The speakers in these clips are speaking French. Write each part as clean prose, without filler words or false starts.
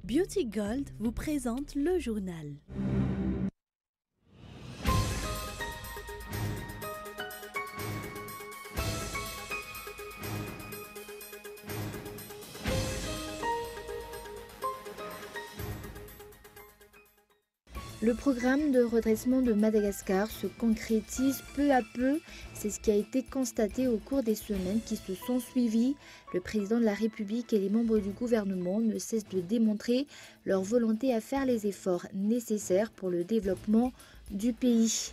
Beauty Gold vous présente le journal. Le programme de redressement de Madagascar se concrétise peu à peu. C'est ce qui a été constaté au cours des semaines qui se sont suivies. Le président de la République et les membres du gouvernement ne cessent de démontrer leur volonté à faire les efforts nécessaires pour le développement du pays.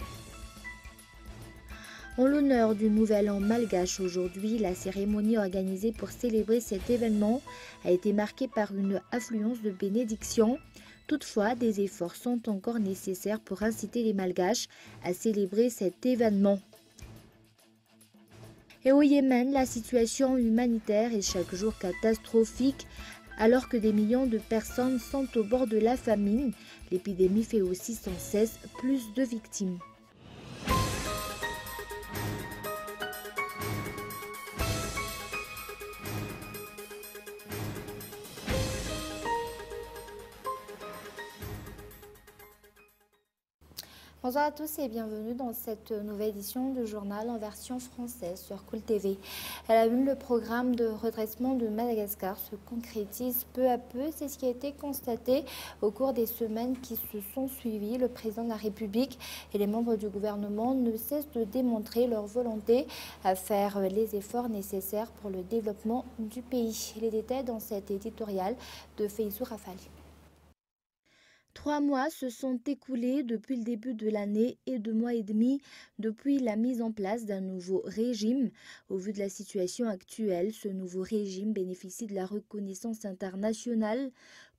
En l'honneur du Nouvel An malgache aujourd'hui, la cérémonie organisée pour célébrer cet événement a été marquée par une affluence de bénédictions. Toutefois, des efforts sont encore nécessaires pour inciter les Malgaches à célébrer cet événement. Et au Yémen, la situation humanitaire est chaque jour catastrophique. Alors que des millions de personnes sont au bord de la famine, l'épidémie fait aussi sans cesse plus de victimes. Bonjour à tous et bienvenue dans cette nouvelle édition du journal en version française sur Cool TV. À la une, le programme de redressement de Madagascar se concrétise peu à peu. C'est ce qui a été constaté au cours des semaines qui se sont suivies. Le président de la République et les membres du gouvernement ne cessent de démontrer leur volonté à faire les efforts nécessaires pour le développement du pays. Les détails dans cet éditorial de Feizou Rafali. 3 mois se sont écoulés depuis le début de l'année et 2 mois et demi depuis la mise en place d'un nouveau régime. Au vu de la situation actuelle, ce nouveau régime bénéficie de la reconnaissance internationale.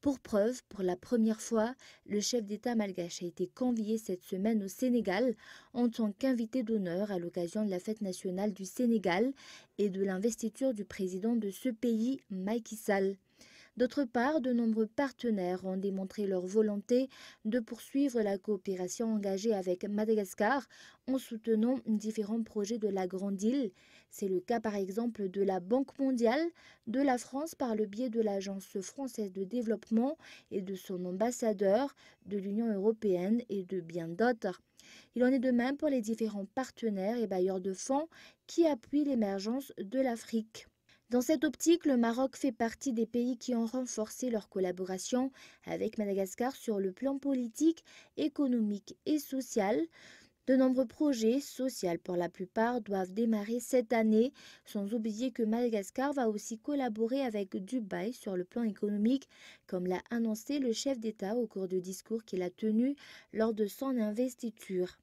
Pour preuve, pour la première fois, le chef d'État malgache a été convié cette semaine au Sénégal en tant qu'invité d'honneur à l'occasion de la fête nationale du Sénégal et de l'investiture du président de ce pays, Macky Sall. D'autre part, de nombreux partenaires ont démontré leur volonté de poursuivre la coopération engagée avec Madagascar en soutenant différents projets de la Grande Île. C'est le cas par exemple de la Banque mondiale, de la France par le biais de l'Agence française de développement et de son ambassadeur, de l'Union européenne et de bien d'autres. Il en est de même pour les différents partenaires et bailleurs de fonds qui appuient l'émergence de l'Afrique. Dans cette optique, le Maroc fait partie des pays qui ont renforcé leur collaboration avec Madagascar sur le plan politique, économique et social. De nombreux projets, sociaux pour la plupart, doivent démarrer cette année, sans oublier que Madagascar va aussi collaborer avec Dubaï sur le plan économique, comme l'a annoncé le chef d'État au cours du discours qu'il a tenu lors de son investiture.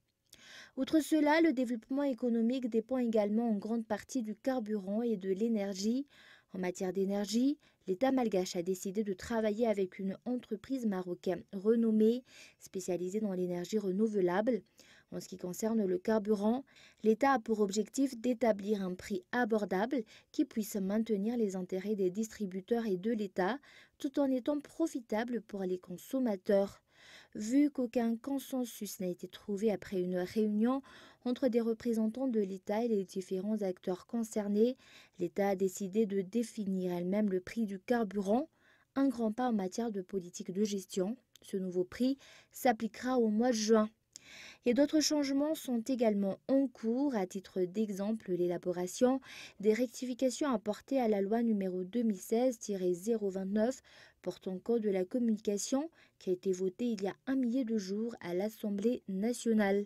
Outre cela, le développement économique dépend également en grande partie du carburant et de l'énergie. En matière d'énergie, l'État malgache a décidé de travailler avec une entreprise marocaine renommée, spécialisée dans l'énergie renouvelable. En ce qui concerne le carburant, l'État a pour objectif d'établir un prix abordable qui puisse maintenir les intérêts des distributeurs et de l'État, tout en étant profitable pour les consommateurs. Vu qu'aucun consensus n'a été trouvé après une réunion entre des représentants de l'État et les différents acteurs concernés, l'État a décidé de définir elle-même le prix du carburant, un grand pas en matière de politique de gestion. Ce nouveau prix s'appliquera au mois de juin. Et d'autres changements sont également en cours. À titre d'exemple, l'élaboration des rectifications apportées à la loi numéro 2016-029 portant code de la communication qui a été votée il y a 1 millier de jours à l'Assemblée nationale.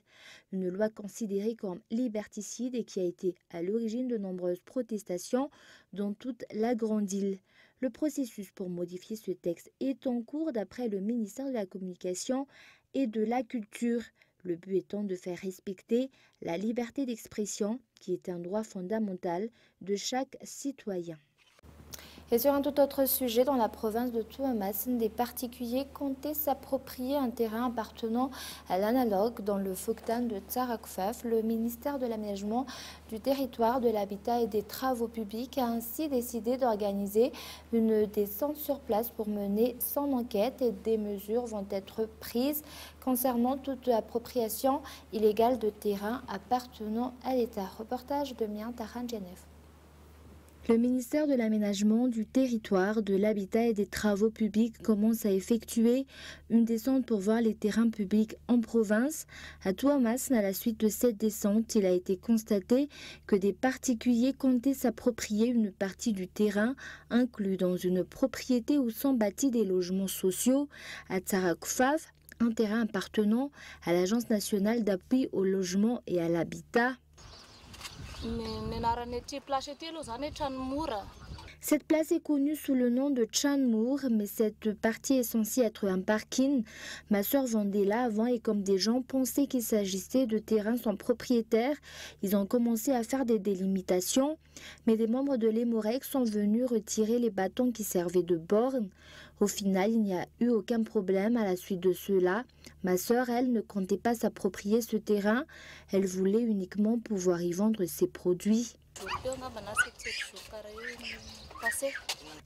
Une loi considérée comme liberticide et qui a été à l'origine de nombreuses protestations dans toute la Grande Île. Le processus pour modifier ce texte est en cours d'après le ministère de la Communication et de la Culture. Le but étant de faire respecter la liberté d'expression qui est un droit fondamental de chaque citoyen. Et sur un tout autre sujet, dans la province de Tuamasin, des particuliers comptaient s'approprier un terrain appartenant à l'analogue dans le Foktan de Tsarakfaf. Le ministère de l'Aménagement du territoire, de l'habitat et des travaux publics a ainsi décidé d'organiser une descente sur place pour mener son enquête et des mesures vont être prises concernant toute appropriation illégale de terrain appartenant à l'État. Reportage de Mien Taran Genève. Le ministère de l'Aménagement du Territoire, de l'Habitat et des Travaux publics commence à effectuer une descente pour voir les terrains publics en province. À Touamas, à la suite de cette descente, il a été constaté que des particuliers comptaient s'approprier une partie du terrain inclus dans une propriété où sont bâtis des logements sociaux. À Tsarakfaf, un terrain appartenant à l'Agence nationale d'appui au logement et à l'habitat. Cette place est connue sous le nom de Chanmour, mais cette partie est censée être un parking. Ma sœur vendait là avant et comme des gens pensaient qu'il s'agissait de terrains sans propriétaire, ils ont commencé à faire des délimitations. Mais des membres de l'Hémorrec sont venus retirer les bâtons qui servaient de borne. Au final, il n'y a eu aucun problème à la suite de cela. Ma sœur, elle, ne comptait pas s'approprier ce terrain. Elle voulait uniquement pouvoir y vendre ses produits.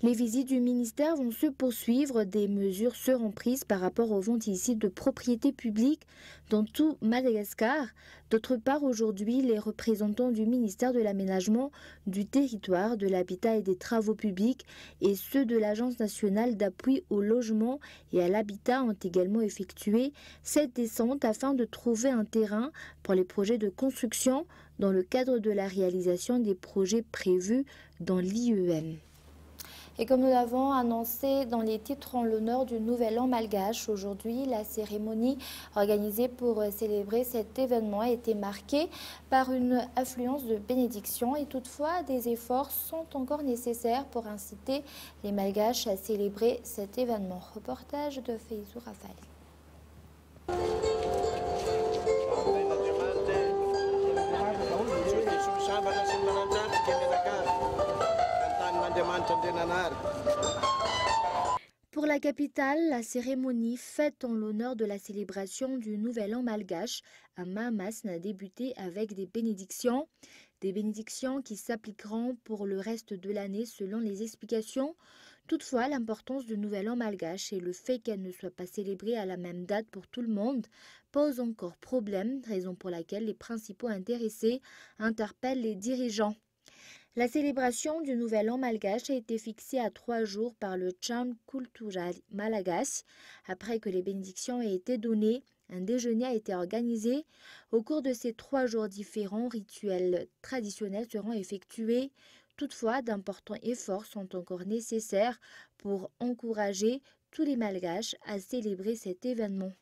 Les visites du ministère vont se poursuivre. Des mesures seront prises par rapport aux ventes illicites de propriétés publiques dans tout Madagascar. D'autre part, aujourd'hui, les représentants du ministère de l'Aménagement du Territoire, de l'Habitat et des Travaux publics et ceux de l'Agence nationale d'appui au logement et à l'habitat ont également effectué cette descente afin de trouver un terrain pour les projets de construction dans le cadre de la réalisation des projets prévus dans l'IEM. Et comme nous l'avons annoncé dans les titres en l'honneur du Nouvel An malgache, aujourd'hui, la cérémonie organisée pour célébrer cet événement a été marquée par une affluence de bénédictions et toutefois des efforts sont encore nécessaires pour inciter les malgaches à célébrer cet événement. Reportage de Feizou Rafale. Pour la capitale, la cérémonie faite en l'honneur de la célébration du Nouvel An malgache à Mahamas a débuté avec des bénédictions qui s'appliqueront pour le reste de l'année selon les explications. Toutefois, l'importance du Nouvel An malgache et le fait qu'elle ne soit pas célébrée à la même date pour tout le monde pose encore problème, raison pour laquelle les principaux intéressés interpellent les dirigeants. La célébration du Nouvel An malgache a été fixée à 3 jours par le Cham Cultural Malagasy. Après que les bénédictions aient été données, un déjeuner a été organisé. Au cours de ces 3 jours, différents rituels traditionnels seront effectués. Toutefois, d'importants efforts sont encore nécessaires pour encourager tous les Malgaches à célébrer cet événement.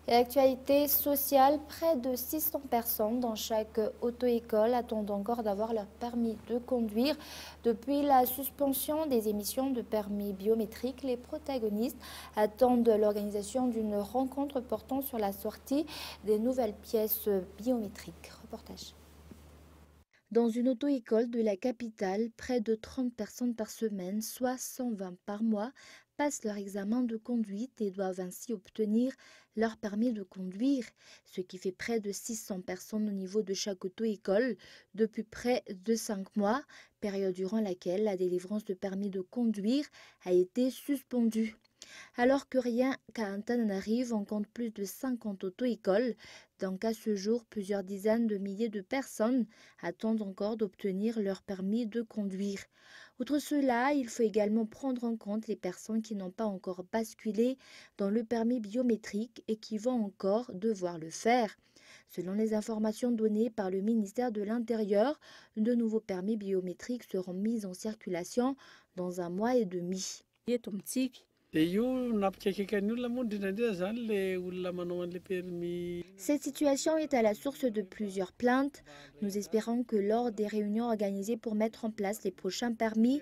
Et l'actualité sociale, près de 600 personnes dans chaque auto-école attendent encore d'avoir leur permis de conduire. Depuis la suspension des émissions de permis biométriques, les protagonistes attendent l'organisation d'une rencontre portant sur la sortie des nouvelles pièces biométriques. Reportage. Dans une auto-école de la capitale, près de 30 personnes par semaine, soit 120 par mois, passent leur examen de conduite et doivent ainsi obtenir leur permis de conduire, ce qui fait près de 600 personnes au niveau de chaque auto-école depuis près de 5 mois, période durant laquelle la délivrance de permis de conduire a été suspendue. Alors que rien qu'à Antananarive, on compte plus de 50 auto-écoles. Donc à ce jour, plusieurs dizaines de milliers de personnes attendent encore d'obtenir leur permis de conduire. Outre cela, il faut également prendre en compte les personnes qui n'ont pas encore basculé dans le permis biométrique et qui vont encore devoir le faire. Selon les informations données par le ministère de l'Intérieur, de nouveaux permis biométriques seront mis en circulation dans 1 mois et demi. Cette situation est à la source de plusieurs plaintes. Nous espérons que lors des réunions organisées pour mettre en place les prochains permis,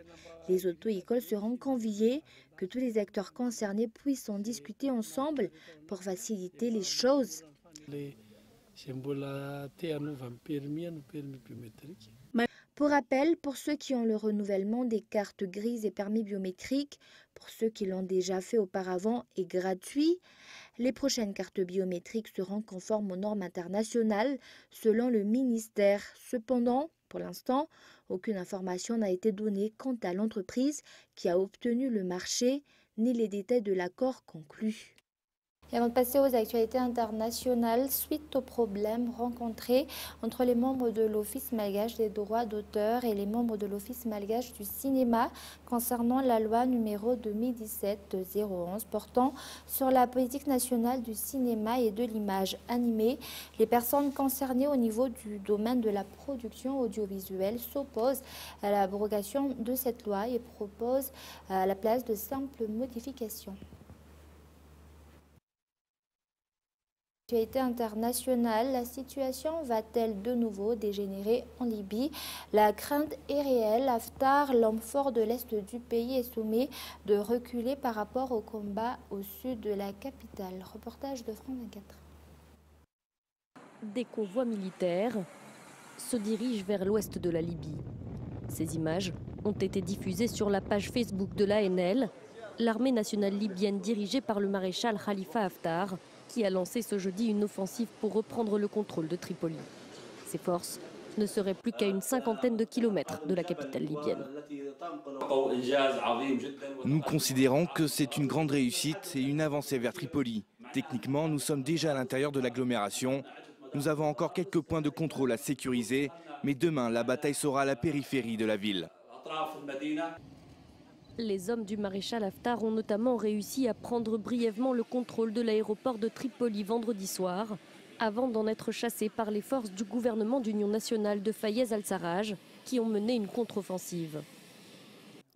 les auto-écoles seront conviées, que tous les acteurs concernés puissent en discuter ensemble pour faciliter les choses. Pour rappel, pour ceux qui ont le renouvellement des cartes grises et permis biométriques, pour ceux qui l'ont déjà fait auparavant et gratuit, les prochaines cartes biométriques seront conformes aux normes internationales selon le ministère. Cependant, pour l'instant, aucune information n'a été donnée quant à l'entreprise qui a obtenu le marché, ni les détails de l'accord conclu. Et avant de passer aux actualités internationales, suite aux problèmes rencontrés entre les membres de l'Office malgache des droits d'auteur et les membres de l'Office malgache du cinéma concernant la loi numéro 2017-011 portant sur la politique nationale du cinéma et de l'image animée, les personnes concernées au niveau du domaine de la production audiovisuelle s'opposent à l'abrogation de cette loi et proposent à la place de simples modifications. Internationale, la situation va-t-elle de nouveau dégénérer en Libye? La crainte est réelle. Haftar, l'homme fort de l'est du pays, est sommé de reculer par rapport au combat au sud de la capitale. Reportage de France 24. Des convois militaires se dirigent vers l'ouest de la Libye. Ces images ont été diffusées sur la page Facebook de l'ANL, l'armée nationale libyenne dirigée par le maréchal Khalifa Haftar, qui a lancé ce jeudi une offensive pour reprendre le contrôle de Tripoli. Ses forces ne seraient plus qu'à une cinquantaine de kilomètres de la capitale libyenne. Nous considérons que c'est une grande réussite et une avancée vers Tripoli. Techniquement, nous sommes déjà à l'intérieur de l'agglomération. Nous avons encore quelques points de contrôle à sécuriser, mais demain, la bataille sera à la périphérie de la ville. Les hommes du maréchal Haftar ont notamment réussi à prendre brièvement le contrôle de l'aéroport de Tripoli vendredi soir, avant d'en être chassés par les forces du gouvernement d'union nationale de Fayez al-Sarraj, qui ont mené une contre-offensive.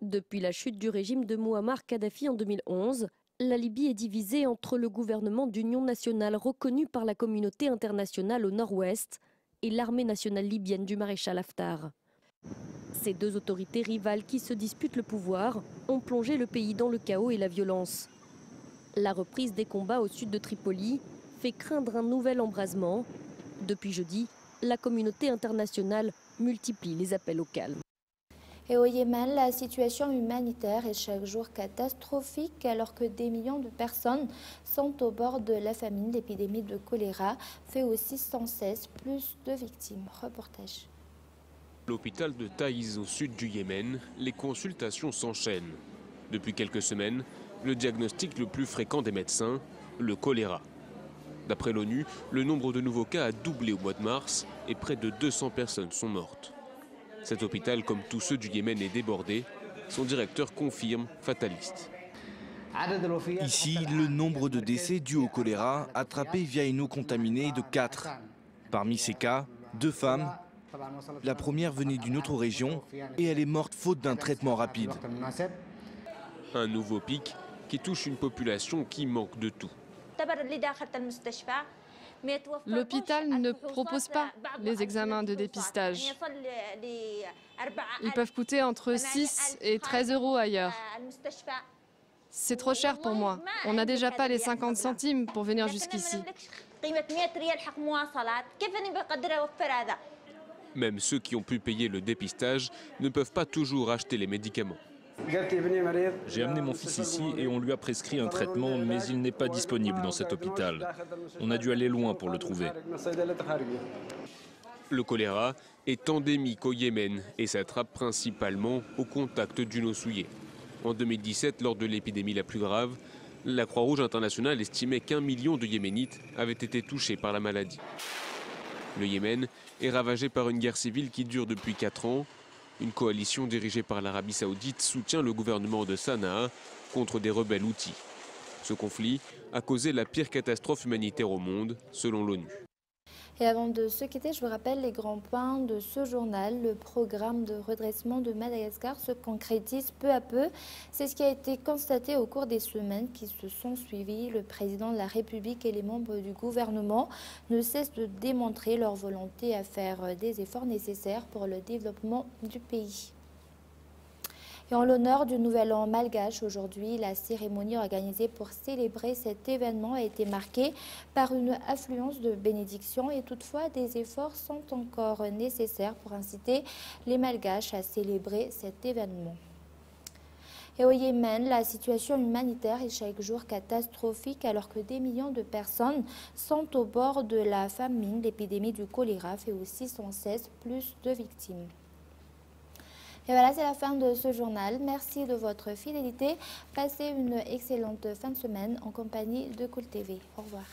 Depuis la chute du régime de Mouammar Kadhafi en 2011, la Libye est divisée entre le gouvernement d'union nationale reconnu par la communauté internationale au nord-ouest et l'armée nationale libyenne du maréchal Haftar. Ces deux autorités rivales qui se disputent le pouvoir ont plongé le pays dans le chaos et la violence. La reprise des combats au sud de Tripoli fait craindre un nouvel embrasement. Depuis jeudi, la communauté internationale multiplie les appels au calme. Et au Yémen, la situation humanitaire est chaque jour catastrophique alors que des millions de personnes sont au bord de la famine. L'épidémie de choléra fait aussi sans cesse plus de victimes. Reportage. L'hôpital de Taïz au sud du Yémen, les consultations s'enchaînent. Depuis quelques semaines, le diagnostic le plus fréquent des médecins, le choléra. D'après l'ONU, le nombre de nouveaux cas a doublé au mois de mars et près de 200 personnes sont mortes. Cet hôpital, comme tous ceux du Yémen, est débordé. Son directeur confirme, fataliste. Ici, le nombre de décès dus au choléra attrapés via une eau contaminée est de 4. Parmi ces cas, 2 femmes. La première venait d'une autre région et elle est morte faute d'un traitement rapide. Un nouveau pic qui touche une population qui manque de tout. L'hôpital ne propose pas les examens de dépistage. Ils peuvent coûter entre 6 et 13 € ailleurs. C'est trop cher pour moi. On n'a déjà pas les 50 centimes pour venir jusqu'ici. Même ceux qui ont pu payer le dépistage ne peuvent pas toujours acheter les médicaments. J'ai amené mon fils ici et on lui a prescrit un traitement, mais il n'est pas disponible dans cet hôpital. On a dû aller loin pour le trouver. Le choléra est endémique au Yémen et s'attrape principalement au contact d'une eau souillée. En 2017, lors de l'épidémie la plus grave, la Croix-Rouge internationale estimait qu'1 million de Yéménites avaient été touchés par la maladie. Le Yémen est ravagé par une guerre civile qui dure depuis 4 ans. Une coalition dirigée par l'Arabie Saoudite soutient le gouvernement de Sanaa contre des rebelles houthis. Ce conflit a causé la pire catastrophe humanitaire au monde, selon l'ONU. Et avant de se quitter, je vous rappelle les grands points de ce journal. Le programme de redressement de Madagascar se concrétise peu à peu. C'est ce qui a été constaté au cours des semaines qui se sont suivies. Le président de la République et les membres du gouvernement ne cessent de démontrer leur volonté à faire des efforts nécessaires pour le développement du pays. Et en l'honneur du Nouvel An malgache, aujourd'hui, la cérémonie organisée pour célébrer cet événement a été marquée par une affluence de bénédictions et toutefois des efforts sont encore nécessaires pour inciter les Malgaches à célébrer cet événement. Et au Yémen, la situation humanitaire est chaque jour catastrophique alors que des millions de personnes sont au bord de la famine. L'épidémie du choléra fait aussi sans cesse plus de victimes. Et voilà, c'est la fin de ce journal. Merci de votre fidélité. Passez une excellente fin de semaine en compagnie de Cool TV. Au revoir.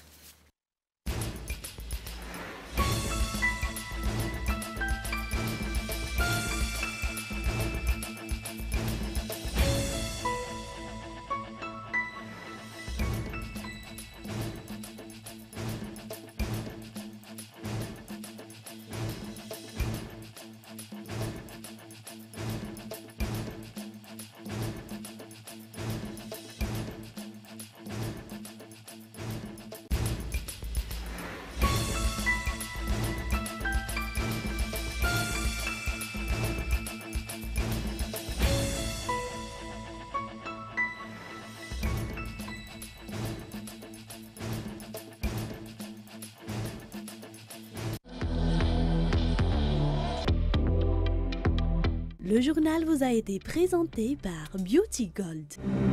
Le journal vous a été présenté par Beauty Gold.